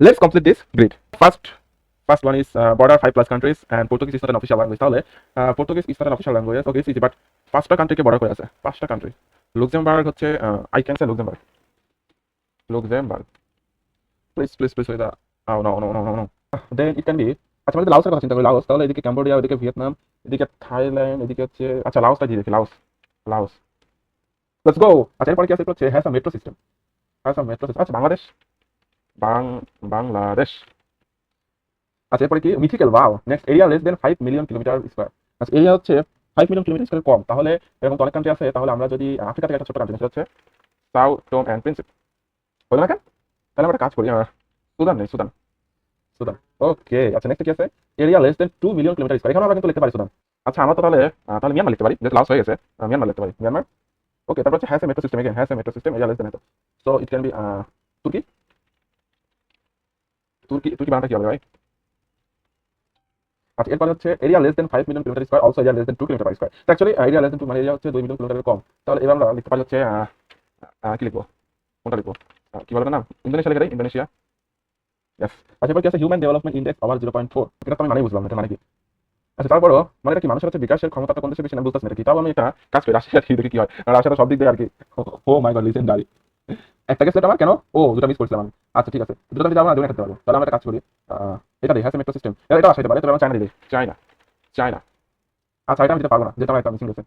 Let's complete this grid. First one is border 5+ countries and Portuguese is not an official language. তাহলে Portuguese is not an official language. Okay, it's easy, but 5টা কান্ট্রিকে border করে আছে। 5টা country. Luxembourg হচ্ছে I can say Luxembourg. Luxembourg. Please with that. Oh no. Then it can be আচ্ছা আমাদের লাওসের কথা চিন্তা করি লাওস তাহলে এদিকে ক্যাম্বোডিয়া ওদিকে ভিয়েতনাম এদিকে থাইল্যান্ড এদিকে হচ্ছে আচ্ছা লাওসটা দিয়ে দেখি লাওস লেটস গো আচ্ছা এরপরে কি আছে হচ্ছে হ্যাঁ মেট্রো সিস্টেম আচ্ছা বাংলাদেশ আচ্ছা এরপরে কি mythical wow next area less than 5 million kilometre square আচ্ছা এরিয়া হচ্ছে 5 মিলিয়ন কিলোমিটার স্কয়ার কম তাহলে এরকম তো অনেক কান্ট্রি আছে তাহলে আমরা যদি আফ্রিকা থেকে একটা ছোট কান্ট্রি সেটা হচ্ছে সাউ টোম অ্যান্ড প্রিন্সিপ হলো না কেন তাহলে আমরা একটা কাজ করি সুদান ওকে আচ্ছা নেক্সট কি আছে area less than 2 million kilometre square এখানে আমরা কিন্তু লিখতে পারি সুদান আচ্ছা আমরা তো তাহলে মিয়ানমার লিখতে পারি যেহেতু লাউস হয়ে গেছে মিয়ানমার লিখতে পারি মিয়ানমার ওকে তারপর হচ্ছে has a metro system again has a metro system area less than এত সো ইট ক্যান বি তুর্কি তুর্কি বানানটা কি হবে ভাই আচ্ছা এরপরে হচ্ছে area less than 5 million kilometre square also area less than 2 kilometre square actually area less than 2 মানে এরিয়া হচ্ছে 2 মিলিয়ন কিলোমিটার কম তাহলে এবার আমরা লিখতে পারি হচ্ছে কি লিখবো কোনটা লিখবো কি বলবো না ইন্দোনেশিয়া লিখে দেই ইন্দোনেশিয়া ইয়েস আচ্ছা এবার কি আছে হিউম্যান ডেভেলপমেন্ট ইন্ডেক্স ওভার 0.4 এটা তো আমি মানে বুঝলাম এটা মানে কি আচ্ছা তারপরও মানে এটা কি মানুষের হচ্ছে বিকাশের ক্ষমতাটা কোন দেশে বেশি না বুঝতেছি না কি তাও আমি এটা কাজ করি রাশিয়া দেখি কি হয় রাশিয়াটা সব দিক দিয়ে আর কি ও মাই গড লিজেন্ডারি একটা গেছে আমার কেন ও দুটো মিস করছিলাম আমি আচ্ছা ঠিক আছে দুটো আমি যাবো না দুটো খেতে পারবো তাহলে আমরা একটা কাজ করি এটা দেখি হ্যাঁ মেট্রো সিস্টেম এটা আসতে পারে তবে আমরা চায়না দিই চায়না আচ্ছা এটা আমি দিতে পারবো না যেটা আমার একটা মিসিং গেছে